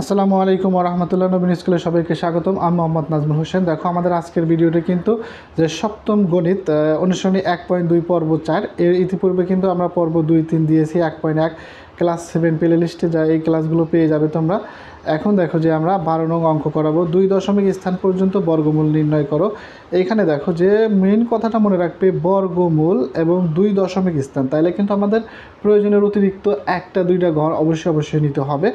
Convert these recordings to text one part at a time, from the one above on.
আসসালামু আলাইকুম ওয়া রাহমাতুল্লাহি নবীন স্কুলে সবাইকে স্বাগতম। আমি মোহাম্মদ নাজমুল হোসেন। দেখো আমাদের আজকের ভিডিওটা কিন্তু যে সপ্তম গণিত অনুশীলনী 1.2 পর্ব 4 এর ইতিপূর্বে কিন্তু আমরা পর্ব 2-3 দিয়েছি। 1.1 ক্লাস 7 প্লে লিস্টে যা এই ক্লাসগুলো পেয়ে যাবে তোমরা। এখন দেখো যে আমরা 12 নং অঙ্ক করাবো। 2 দশমিক স্থান পর্যন্ত বর্গমূল নির্ণয় করো। এইখানে দেখো যে মেইন কথাটা মনে রাখবে বর্গমূল এবং 2 দশমিক স্থান, তাইলে কিন্তু আমাদের প্রয়োজনের অতিরিক্ত একটা দুইটা ঘর অবশ্যই নিতে হবে।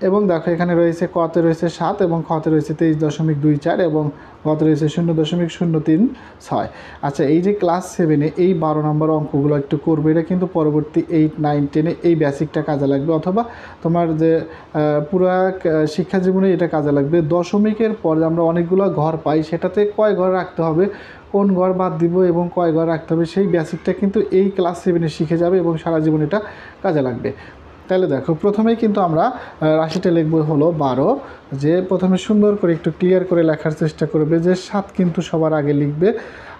এবং দেখো এখানে রয়েছে কতে রয়েছে 7 এবং খতে রয়েছে 23.24 এবং গতে রয়েছে 0.036। আচ্ছা, এই যে ক্লাস 7-এ এই 12 নম্বর অঙ্কগুলো একটু করবে, এটা কিন্তু পরবর্তী 8, 9, 10-এ এই বেসিকটা কাজে লাগবে, অথবা তোমার যে পুরা শিক্ষা জীবনে এটা কাজে লাগবে। দশমিকের পর আমরা অনেকগুলো ঘর পাই, সেটাতে কয় ঘর রাখতে হবে, কোন ঘর বাদ দিব এবং কয় ঘর রাখতে হবে, সেই বেসিকটা কিন্তু এই ক্লাস 7-এ শিখে যাবে এবং সারা জীবন এটা কাজে লাগবে। তাহলে দেখো প্রথমেই কিন্তু আমরা রাশিটা লিখবো হলো 12। যে প্রথমে সুন্দর করে একটু ক্লিয়ার করে লেখার চেষ্টা করবে যে 7 কিন্তু সবার আগে লিখবে।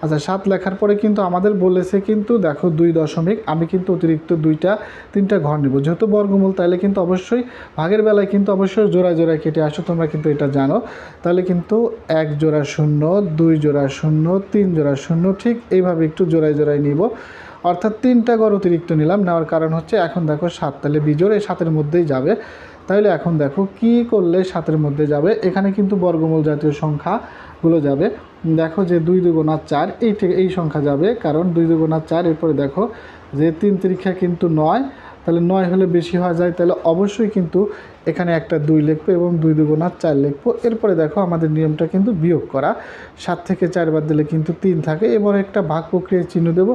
আচ্ছা, 7 লেখার পরে কিন্তু আমাদের বলেছে কিন্তু দেখো 2 দশমিক, আমি কিন্তু অতিরিক্ত 2-3টা ঘর নেব, যেহেতু বর্গমূল তাহলে কিন্তু অবশ্যই ভাগের বেলায় কিন্তু অবশ্যই জোড়ায় জোড়ায় কেটে আসো, তোমরা কিন্তু এটা জানো। তাহলে কিন্তু 1 জোড়া 0, 2 জোড়া 0, 3 জোড়া 0, ঠিক এইভাবে একটু জোড়ায় জোড়ায় নিব। অর্থাৎ 3টা ঘর অতিরিক্ত নিলাম, নেওয়ার কারণ হচ্ছে এখন দেখো 7, তাহলে বিজোড় এই 7-এর মধ্যেই যাবে। তাহলে এখন দেখো কি করলে 7-এর মধ্যে যাবে, এখানে কিন্তু বর্গমূল জাতীয় সংখ্যাগুলো যাবে। দেখো যে 2 2 4 এই সংখ্যা যাবে, কারণ 2 2 4, এরপরে দেখো যে 3 3 কিন্তু 9, তাহলে 9 হলে বেশি হয়ে যায়, তাহলে অবশ্যই কিন্তু এখানে একটা 2 লিখবো এবং 2 2 4 লিখবো। এরপরে দেখো আমাদের নিয়মটা কিন্তু বিয়োগ করা, 7 থেকে 4 বাদ দিলে কিন্তু 3 থাকে, এবার একটা ভাগ প্রক্রিয়ায় চিহ্ন দেবো।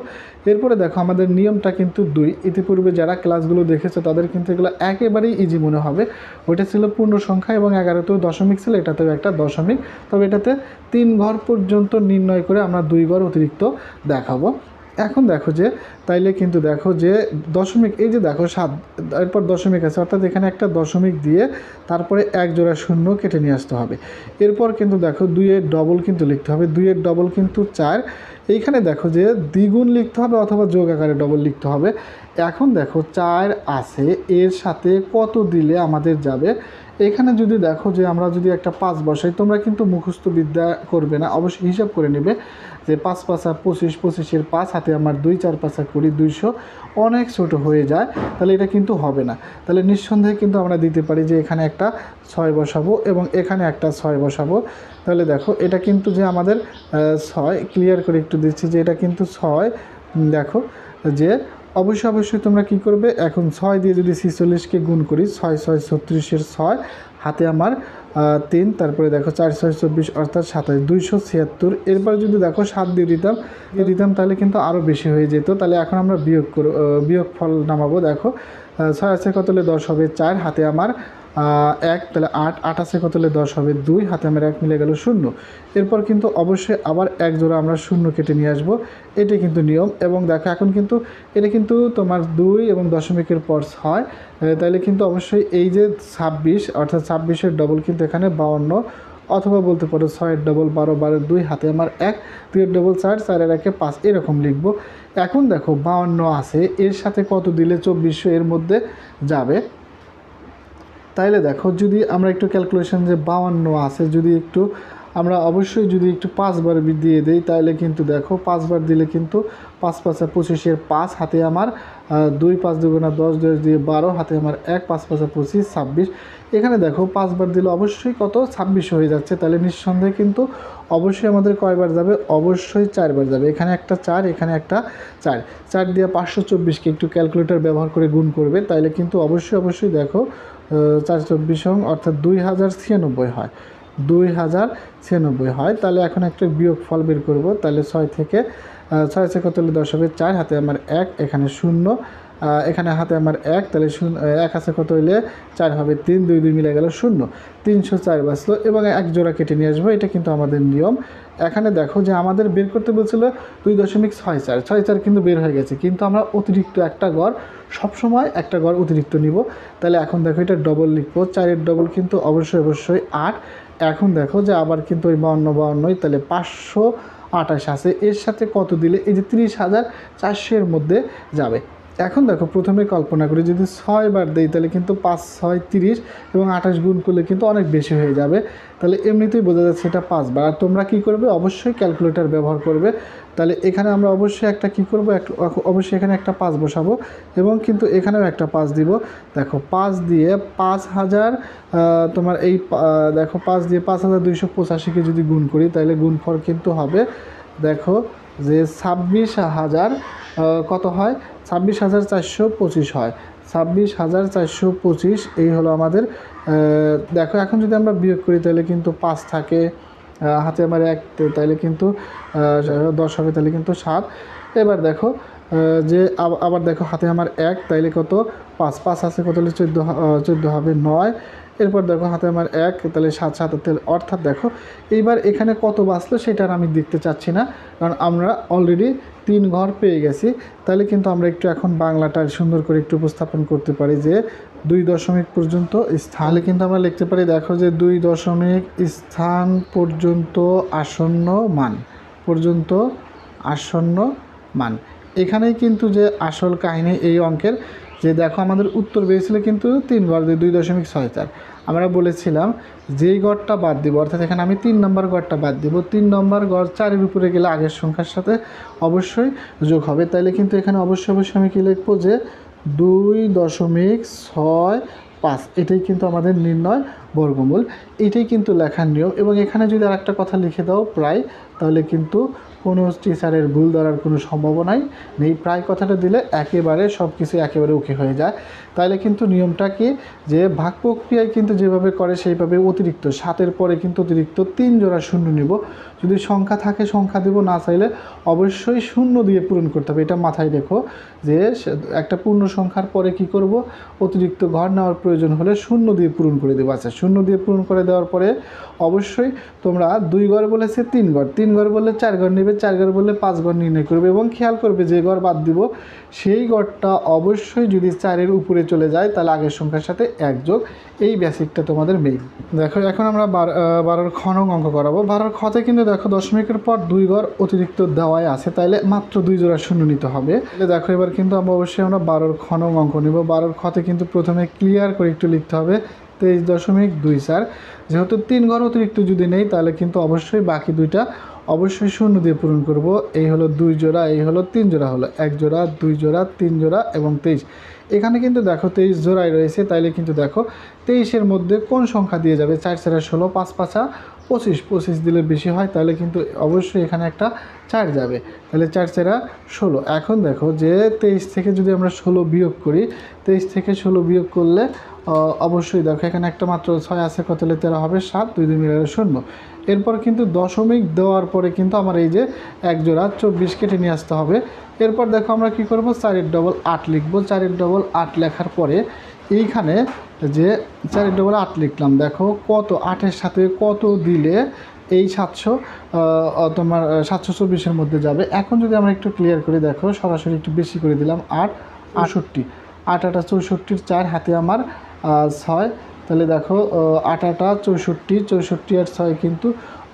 এরপরে দেখো আমাদের নিয়মটা কিন্তু 2। ইতিপূর্বে যারা ক্লাসগুলো দেখেছে তাদের কিন্তু এগুলো একেবারেই ইজি মনে হবে। ওইটা ছিল পূর্ণ সংখ্যা এবং 11তেও দশমিক ছিল, এটাতেও একটা দশমিক, তবে এটাতে 3 ঘর পর্যন্ত নির্ণয় করে আমরা 2 ঘর অতিরিক্ত দেখাবো। এখন দেখো যে তাইলে কিন্তু দেখো যে দশমিক, এই যে দেখো 7, এরপর দশমিক আছে, অর্থাৎ এখানে একটা দশমিক দিয়ে তারপরে 1 জোড়া 0 কেটে নিয়ে আসতে হবে। এরপর কিন্তু দেখো 2-এর ডবল কিন্তু লিখতে হবে, 2-এর ডবল কিন্তু 4। এইখানে দেখো যে দ্বিগুণ লিখতে হবে অথবা যোগ আকারে ডবল লিখতে হবে। এখন দেখো 4 আছে, এর সাথে কত দিলে আমাদের যাবে। এখানে যদি দেখো যে আমরা যদি একটা 5 বসাই, তোমরা কিন্তু মুখস্থ বিদ্যা করবে না, অবশ্যই হিসাব করে নেবে যে 5 5 25, 25-এর 5 হাতে আমার 2, 4 5 20, 200 অনেক ছোট হয়ে যায়, তাহলে এটা কিন্তু হবে না। তাহলে নিঃসন্দেহে কিন্তু আমরা দিতে পারি যে এখানে একটা 6 বসাবো এবং এখানে একটা 6 বসাবো। তাহলে দেখো এটা কিন্তু যে আমাদের 6, ক্লিয়ার করে একটু দিচ্ছি যে এটা কিন্তু 6। দেখো যে অবশ্যই তোমরা কি করবে, এখন 6 দিয়ে যদি 46-কে গুণ করি, 6 6 36-এর 6 হাতে আমার 3, তারপরে দেখো 4 6 24 অর্থাৎ 27, 276। এরপর যদি দেখো 7 দিয়ে দিতাম তাহলে কিন্তু আরও বেশি হয়ে যেত। তাহলে এখন আমরা বিয়োগ ফল নামাবো। দেখো 6 আছে কত হলে 10 হবে, 4 হাতে আমার 1, তাহলে 8, 8 আছে কত হলে 10 হবে, 2 হাতে আমার 1 মিলে গেল 0। এরপর কিন্তু অবশ্যই আবার 1 জোড়া আমরা 0 কেটে নিয়ে আসবো, এটাই কিন্তু নিয়ম। এবং দেখো এখন কিন্তু এটা কিন্তু তোমার 2 এবং দশমিকের পর 6, তাহলে কিন্তু অবশ্যই এই যে 26, অর্থাৎ 26-এর ডবল কিন্তু এখানে 52, অথবা বলতে পারো 6-এর ডবল 12, 12-এর 2 হাতে আমার 1, 2-এর ডবল 4, 4-এর 1-এ 5, এরকম লিখবো। এখন দেখো 52 আছে, এর সাথে কত দিলে 2400 এর মধ্যে যাবে। তাইলে দেখো যদি আমরা একটু ক্যালকুলেশন, যে 52 আছে, যদি একটু আমরা অবশ্যই যদি একটু 5 বার দিয়ে দেই, তাহলে কিন্তু দেখো 5 বার দিলে কিন্তু 5 5 25-এর 5 হাতে আমার 2, 5 2 10, 10 দিয়ে 12 হাতে আমার 1, 5 5 25, 26। এখানে দেখো 5 বার দিলে অবশ্যই কত 26 হয়ে যাচ্ছে, তাহলে নিঃসন্দেহে কিন্তু অবশ্যই আমাদের কয়বার যাবে, অবশ্যই 4 বার যাবে। এখানে একটা 4, এখানে একটা 4, 4 দিয়ে 524-কে একটু ক্যালকুলেটর ব্যবহার করে গুণ করবে, তাইলে কিন্তু অবশ্যই দেখো 4 24 অর্থাৎ 2096 হয়, 2096 হয়। তাহলে এখন একটা বিয়োগ ফল বের করব। তাহলে 6 থেকে 6 আছে কত হলে 10 হবে, 4 হাতে আমার 1, এখানে 0, এখানে হাতে আমার 1, তাহলে 1 আছে কত হইলে 4 হবে, 3, 2 2 মিলে গেল 0, 304 বাঁচলো এবং 1 জোড়া কেটে নিয়ে আসবো, এটা কিন্তু আমাদের নিয়ম। এখানে দেখো যে আমাদের বের করতে বলছিল 2.64, 6 কিন্তু বের হয়ে গেছে, কিন্তু আমরা অতিরিক্ত একটা ঘর, সবসময় একটা ঘর অতিরিক্ত নিব। তাহলে এখন দেখো এটা ডবল লিখবো, 4-এর ডবল কিন্তু অবশ্যই 8। এখন দেখো যে আবার কিন্তু ওই 52, তাহলে 528 আছে, এর সাথে কত দিলে এই যে 30,400-এর মধ্যে যাবে। এখন দেখো প্রথমে কল্পনা করি যদি 6 বার দেই তাহলে কিন্তু 5 6 30 এবং 28 গুণ করলে কিন্তু অনেক বেশি হয়ে যাবে। তাহলে এমনিতেই বোঝা যাচ্ছে এটা 5 বার। আর তোমরা কী করবে, অবশ্যই ক্যালকুলেটর ব্যবহার করবে। তাহলে এখানে আমরা অবশ্যই একটা কী করব, অবশ্যই এখানে একটা 5 বসাবো এবং কিন্তু এখানেও একটা 5 দিব। দেখো 5 দিয়ে 5000 তোমার এই দেখো 5 দিয়ে 5285কে যদি গুণ করি তাহলে গুণফল কিন্তু হবে দেখো যে 26,000 কত হয়, 26,425 হয়। 26,425 এই হলো আমাদের। দেখো এখন যদি আমরা বিয়োগ করি তাহলে কিন্তু 5 থাকে, হাতে আমার 1, তাইলে কিন্তু 10 হবে, তাহলে কিন্তু 7। এবার দেখো যে আবার দেখো হাতে আমার 1, তাইলে কত 5 5 আছে কত হলে 14 হবে 9। এরপর দেখো হাতে আমার 1, তাহলে 7 7 অর্থাৎ দেখো এইবার এখানে কত বাঁচলো সেটা আমি দেখতে চাচ্ছি না, কারণ আমরা অলরেডি 3 ঘর পেয়ে গেছি। তাহলে কিন্তু আমরা একটু এখন বাংলাটা সুন্দর করে একটু উপস্থাপন করতে পারি যে 2 দশমিক পর্যন্ত স্থান, কিন্তু আমরা লিখতে পারি দেখো যে 2 দশমিক স্থান পর্যন্ত আসন্ন মান, পর্যন্ত আসন্ন মান। এখানেই কিন্তু যে আসল কাহিনী এই অঙ্কের, যে দেখো আমাদের উত্তর বেরিয়েছিল কিন্তু 3 ঘর দিয়ে 2.64। আমরা বলেছিলাম যেই গড়টা বাদ দিব, অর্থাৎ এখানে আমি 3 নম্বর গড়টা বাদ দিব, 3 নম্বর গড় 4-এর উপরে গেলে আগের সংখ্যার সাথে অবশ্যই যোগ হবে। তাইলে কিন্তু এখানে অবশ্যই আমি কী লিখবো যে 2.65, এটাই কিন্তু আমাদের নির্ণয় বর্গমূল, এটাই কিন্তু লেখার নিয়ম। এবং এখানে যদি আরেকটা কথা লিখে দাও প্রায়, তাহলে কিন্তু কোনো টিচারের ভুল ধরার কোনো সম্ভাবনাই নেই। প্রায় কথাটা দিলে একেবারে সব কিছু একেবারে ওকে হয়ে যায়। তাহলে কিন্তু নিয়মটা কি, যে ভাগ প্রক্রিয়ায় কিন্তু যেভাবে করে সেইভাবে অতিরিক্ত 7-এর পরে কিন্তু অতিরিক্ত 3 জোড়া শূন্য নিব। যদি সংখ্যা থাকে সংখ্যা দেব, না চাইলে অবশ্যই শূন্য দিয়ে পূরণ করতে হবে। এটা মাথায় রেখো যে একটা পূর্ণ সংখ্যার পরে কি করব, অতিরিক্ত ঘর নেওয়ার প্রয়োজন হলে শূন্য দিয়ে পূরণ করে দেবো। আচ্ছা, শূন্য দিয়ে পূরণ করে দেওয়ার পরে অবশ্যই তোমরা 2 ঘর বলেছে 3 ঘর, 3 ঘর বললে 4 ঘর নেবে, 4 ঘর বললে 5 ঘর নির্ণয় করবে। এবং খেয়াল করবে যে ঘর বাদ দিব সেই ঘরটা অবশ্যই যদি 4-এর উপরে চলে যায় তাহলে আগের সংখ্যার সাথে 1 যোগ। এই বেসিকটা তোমাদের মেইন। দেখো এখন আমরা 12-র খ নং অঙ্ক করাবো। 12-র খতে কিন্তু দেখো দশমিকের পর 2 ঘর অতিরিক্ত দেওয়াই আছে, তাইলে মাত্র 2 জোড়া শূন্য নিতে হবে। তাহলে দেখো এবার কিন্তু অবশ্যই আমরা 12-র খ নং অঙ্ক নিব। 12-র খতে কিন্তু প্রথমে ক্লিয়ার করে একটু লিখতে হবে 23.24। যেহেতু 3 ঘর অতিরিক্ত যদি নেই তাহলে কিন্তু অবশ্যই বাকি দুইটা অবশ্যই শূন্য দিয়ে পূরণ করব। এই হলো 2 জোড়া, এই হলো 3 জোড়া, হলো 1 জোড়া 2 জোড়া 3 জোড়া এবং 23। এখানে কিন্তু দেখো 23 জোড়ায় রয়েছে, তাইলে কিন্তু দেখো 23-এর মধ্যে কোন সংখ্যা দিয়ে যাবে, 4 4 16, 5 5 25, 25 দিলে বেশি হয়, তাহলে কিন্তু অবশ্যই এখানে একটা 4 যাবে, তাহলে 4 4 16। এখন দেখো যে 23 থেকে যদি আমরা 16 বিয়োগ করি, 23 থেকে 16 বিয়োগ করলে অবশ্যই দেখো এখানে একটা মাত্র 6 আছে, কত হলে 13 হবে 7, 2 2 মিলে 0। এরপর কিন্তু দশমিক দেওয়ার পরে কিন্তু আমার এই যে 1 জোড়া 24 কেটে নিয়ে আসতে হবে। এরপর দেখো আমরা কি করব, 4-এর ডবল 8 লিখব। 4-এর ডবল 8 লেখার পরে এইখানে যে 4-এর ডবল 8 লিখলাম, দেখো কত 8-এর সাথে কত দিলে এই 700 তোমার 724-এর মধ্যে যাবে। এখন যদি আমরা একটু ক্লিয়ার করি, দেখো সরাসরি একটু বেশি করে দিলাম 8 68, 8 8 64, 4 হাতে আমার 6, তাহলে দেখো 8 8 64, 64 আর 6 কিন্তু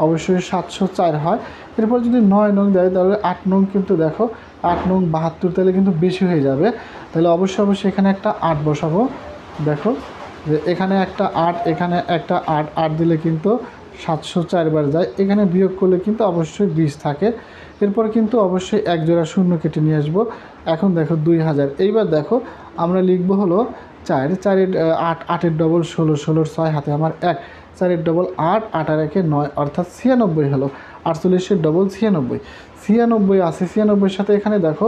অবশ্যই 704 হয়। এরপর যদি 9 নং দেয় তাহলে 8 নং কিন্তু দেখো 8 নং 72, তাহলে কিন্তু বেশি হয়ে যাবে। তাহলে অবশ্যই এখানে একটা 8 বসাবো। দেখো যে এখানে একটা 8, এখানে একটা 8, 8 দিলে কিন্তু 704 বার যায়। এখানে বিয়োগ করলে কিন্তু অবশ্যই 20 থাকে। এরপর কিন্তু অবশ্যই 1 জোড়া শূন্য কেটে নিয়ে আসবো। এখন দেখো 2000। এইবার দেখো আমরা লিখবো হলো 4, 4-এর 8, 8-এর ডবল 16, 16-র 6 হাতে আমার 1, 4-এর ডবল 8, 8 আর 1 9, অর্থাৎ 96 হলো। 48-এর ডবল 96, 96 আছে। 96-এর সাথে এখানে দেখো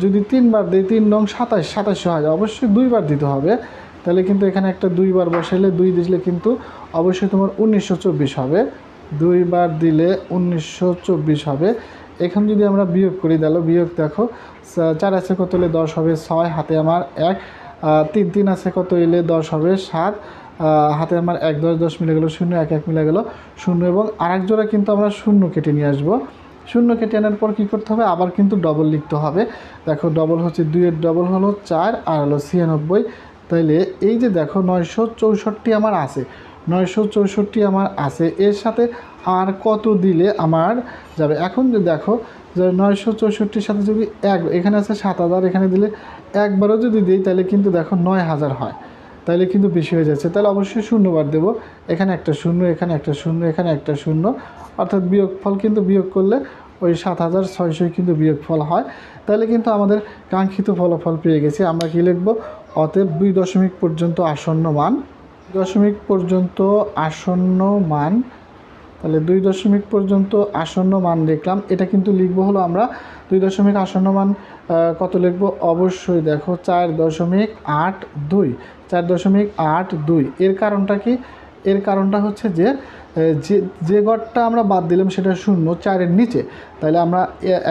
যদি 3 বার দিই, 3 নং 27, 27 হয়, অবশ্যই 2 বার দিতে হবে। তাহলে কিন্তু এখানে একটা 2 বার বসাইলে 2 দিলে কিন্তু অবশ্যই তোমার 1924 হবে। 2 বার দিলে 1924 হবে। এখন যদি আমরা বিয়োগ করি, তাহলে বিয়োগ দেখো 4 আছে কত হলে 10 হবে 6, হাতে আমার 1, 3 3 আছে কত হলে 10 হবে 7, হাতে আমার 1 10 10 মিলে গেল 0, 1 1 মিলে গেল 0। এবং আরেক জোড়া কিন্তু আমরা শূন্য কেটে নিয়ে আসবো। শূন্য কেটে আনার পর কী করতে হবে, আবার কিন্তু ডবল লিখতে হবে। দেখো ডবল হচ্ছে 2-এর ডবল হলো 4 আর হলো 96। তাইলে এই যে দেখো 964 আমার আছে, 964 আমার আছে, এর সাথে আর কত দিলে আমার যাবে। এখন যে দেখো যে 964-র সাথে যদি 1, এখানে আছে 7000, এখানে দিলে একবারও যদি দিই তাহলে কিন্তু দেখো 9000 হয়, তাহলে কিন্তু বেশি হয়ে যাচ্ছে। তাহলে অবশ্যই শূন্যবার দেবো। এখানে একটা শূন্য, এখানে একটা শূন্য, এখানে একটা শূন্য, অর্থাৎ বিয়োগফল কিন্তু বিয়োগ করলে ওই 7600 কিন্তু বিয়োগফল হয়। তাহলে কিন্তু আমাদের কাঙ্ক্ষিত ফলাফল পেয়ে গেছি। আমরা কি লিখব? অতএব 2 দশমিক পর্যন্ত আসন্ন মান, 2 দশমিক পর্যন্ত আসন্ন মান, তাহলে 2 দশমিক পর্যন্ত আসন্ন মান লিখলাম। এটা কিন্তু লিখবো হলো আমরা 2 দশমিক আসন্ন মান কত লিখবো? অবশ্যই দেখো 4.82, 4.82। এর কারণটা কি? এর কারণটা হচ্ছে যে যে গড়টা আমরা বাদ দিলাম সেটা শূন্য, 4-এর নিচে। তাহলে আমরা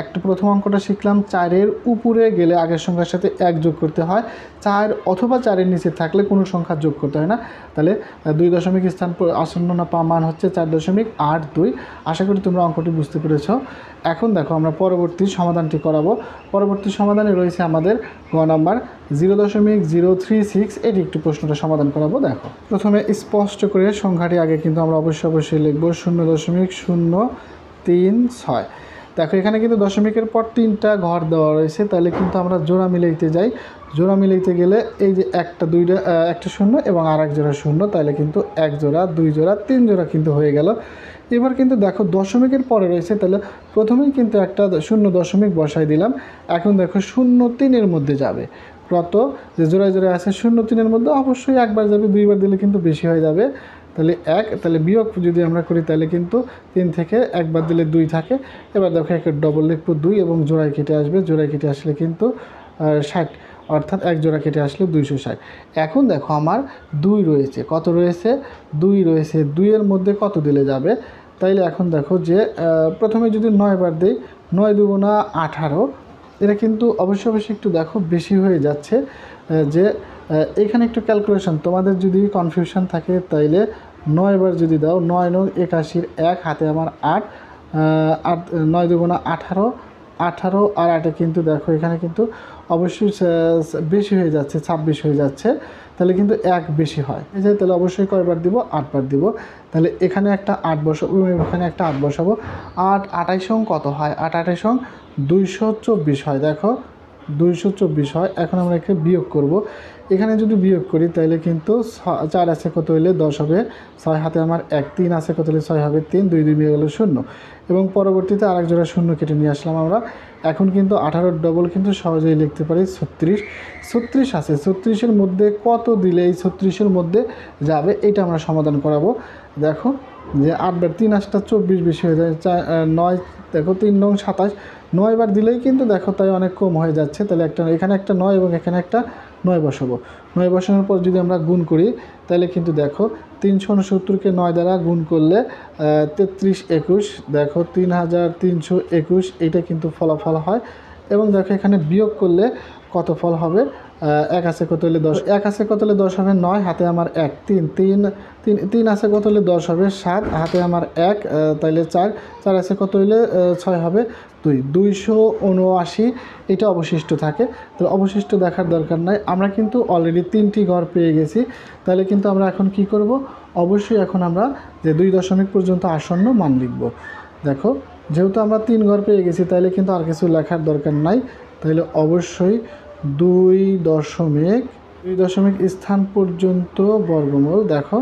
একটা প্রথম অঙ্কটা শিখলাম 4-এর উপরে গেলে আগের সংখ্যার সাথে 1 যোগ করতে হয়, 4 অথবা 4-এর নিচে থাকলে কোনো সংখ্যা যোগ করতে হয় না। তাহলে 2 দশমিক স্থান আসন্ন না পাওয়া মান হচ্ছে 4.82। আশা করি তোমরা অঙ্কটি বুঝতে পেরেছ। এখন দেখো আমরা পরবর্তী সমাধানটি করাবো। পরবর্তী সমাধানে রয়েছে আমাদের গ নাম্বার 0.036। এটি একটু প্রশ্নটা সমাধান করাবো। দেখো প্রথমে স্পষ্ট করে সংখ্যাটি আগে কিন্তু আমরা অবশ্যই লিখব 0.036। দেখো এখানে কিন্তু দশমিকের পর 3টা ঘর দেওয়া রয়েছে, তাহলে কিন্তু আমরা জোড়া মিলাইতে যাই। জোড়া মিলাইতে গেলে এই যে একটা শূন্য এবং আর এক জোড়া শূন্য, তাহলে কিন্তু 1 জোড়া 2 জোড়া 3 জোড়া কিন্তু হয়ে গেল। এবার কিন্তু দেখো দশমিকের পরে রয়েছে, তাহলে প্রথমেই কিন্তু একটা 0 দশমিক বসাই দিলাম। এখন দেখো 0-3-এর মধ্যে যাবে কত? যে জোড়ায় জোড়ায় আছে 0-3-এর মধ্যে অবশ্যই একবার যাবে, 2বার দিলে কিন্তু বেশি হয়ে যাবে। তাহলে 1, তাহলে বিয়োগ যদি আমরা করি তাহলে কিন্তু 3 থেকে 1 বাদ দিলে 2 থাকে। এবার দেখো একে ডবল লিখবো 2 এবং জোড়ায় কেটে আসবে। জোড়ায় কেটে আসলে কিন্তু 60, অর্থাৎ 1 জোড়া কেটে আসলে 260। এখন দেখো আমার 2 রয়েছে, কত রয়েছে? 2 রয়েছে। 2-এর মধ্যে কত দিলে যাবে? তাইলে এখন দেখো যে প্রথমে যদি 9 বার দিই, 9 দুগুণা 18। এটা কিন্তু অবশ্যই একটু দেখো বেশি হয়ে যাচ্ছে। যে এখানে একটু ক্যালকুলেশন, তোমাদের যদি কনফিউশন থাকে তাইলে 9 বার যদি দাও, 9 9 81, 1 হাতে আমার 8, 9 দুগুণা 18, 18 আর 8-এ কিন্তু দেখো এখানে কিন্তু অবশ্যই বেশি হয়ে যাচ্ছে, 26 হয়ে যাচ্ছে। তাহলে কিন্তু 1 বেশি হয়। এই যে তাহলে অবশ্যই কয়বার দিব? 8 বার দিব। তাহলে এখানে একটা 8 বসাবো, এখানে একটা 8 বসাবো। 8 28 কত হয়? 8 28 224 হয়। দেখো 224 হয়। এখন আমরা একে বিয়োগ করব। এখানে যদি বিয়োগ করি তাহলে কিন্তু 4 আছে কত হইলে 10 হবে, 6 হাতে আমার 1, 3 আছে কত হলে 6 হবে 3, 2 2 মিলে গেল 0। এবং পরবর্তীতে আরেক জোড়া শূন্য কেটে নিয়ে আসলাম আমরা। এখন কিন্তু 18-র ডবল কিন্তু সহজেই লিখতে পারি 36। 36 আছে, 36-এর মধ্যে কত দিলে এই 36-এর মধ্যে যাবে এটা আমরা সমাধান করাবো। দেখো যে 8 বার 3 8টা 24 বেশি হয়ে যায়, 9 দেখো 3 9 27, 9 বার দিলেই কিন্তু দেখো তাই অনেক কম হয়ে যাচ্ছে। তাহলে এখানে একটা 9 এবং এখানে একটা 9 বসাবো। 9 বসানোর পর যদি আমরা গুণ করি তাহলে কিন্তু দেখো 369-কে 9 দ্বারা গুণ করলে 33 21, দেখো 3321, এইটা কিন্তু ফলাফল হয়। এবং দেখো এখানে বিয়োগ করলে কত ফল হবে? 1 আছে কত হলে 10, 1 আছে কত হলে 10 হবে 9, হাতে আমার 1, 3 3 3 3 আছে কত হলে 10 হবে 7, হাতে আমার 1, তাইলে 4 4 আছে কত হলে 6 হবে 2, 279 এটা অবশিষ্ট থাকে। তাহলে অবশিষ্ট দেখার দরকার নাই, আমরা কিন্তু অলরেডি 3টি ঘর পেয়ে গেছি। তাহলে কিন্তু আমরা এখন কি করব? অবশ্যই এখন আমরা যে 2 দশমিক পর্যন্ত আসন্ন মান লিখব। দেখো যেহেতু আমরা 3 ঘর পেয়ে গেছি তাহলে কিন্তু আর কিছু লেখার দরকার নাই। তাহলে অবশ্যই 2 দশমিক স্থান পর্যন্ত বর্গমূল। দেখো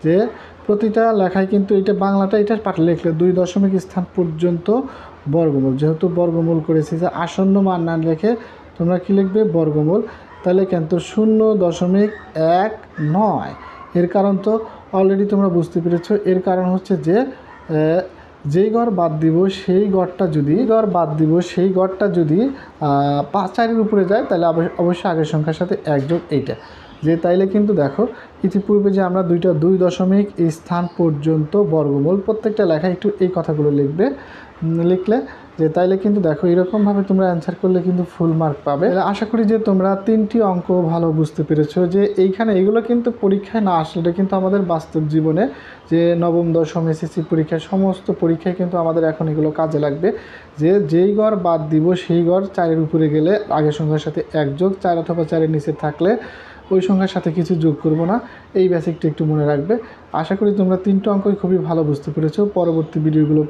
যে প্রতিটা লেখায় কিন্তু এটা বাংলাটা এটা পাঠ লিখলে 2 দশমিক স্থান পর্যন্ত বর্গমূল, যেহেতু বর্গমূল করেছি যে আসন্ন মান না লিখে তোমরা কি লিখবে? বর্গমূল। তাহলে কিন্তু 0.19। এর কারণ তো অলরেডি তোমরা বুঝতে পেরেছো। এর কারণ হচ্ছে যে যেই ঘর বাদ দিব সেই ঘরটা যদি 5-4-এর উপরে যায় তাহলে অবশ্যই আগের সংখ্যার সাথে 1 যোগ এইটা যে। তাইলে কিন্তু দেখো ইতিপূর্বে যে আমরা 2 দশমিক স্থান পর্যন্ত বর্গমূল প্রত্যেকটা লেখায় একটু এই কথাগুলো লিখলে যে তাইলে কিন্তু দেখো এরকমভাবে তোমরা অ্যান্সার করলে কিন্তু ফুল মার্ক পাবে। আশা করি যে তোমরা 3টি অঙ্ক ভালো বুঝতে পেরেছো। যে এইখানে এগুলো কিন্তু পরীক্ষায় না আসলে এটা কিন্তু আমাদের বাস্তব জীবনে যে নবম দশম এসএসসি পরীক্ষায় সমস্ত পরীক্ষায় কিন্তু আমাদের এখন এগুলো কাজে লাগবে। যে যেই ঘর বাদ দিব সেই ঘর 4-এর উপরে গেলে আগের সংখ্যার সাথে 1 যোগ, 4 অথবা 4-এর নিচে থাকলে ওই সংখ্যার সাথে কিছু যোগ করব না। এই বেসিকটা একটু মনে রাখবে। আশা করি তোমরা 3টা অঙ্কই খুবই ভালো বুঝতে পেরেছো। পরবর্তী ভিডিওগুলো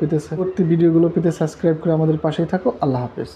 পেতে সাবস্ক্রাইব করে আমাদের পাশেই থাকো। আল্লাহ হাফেজ।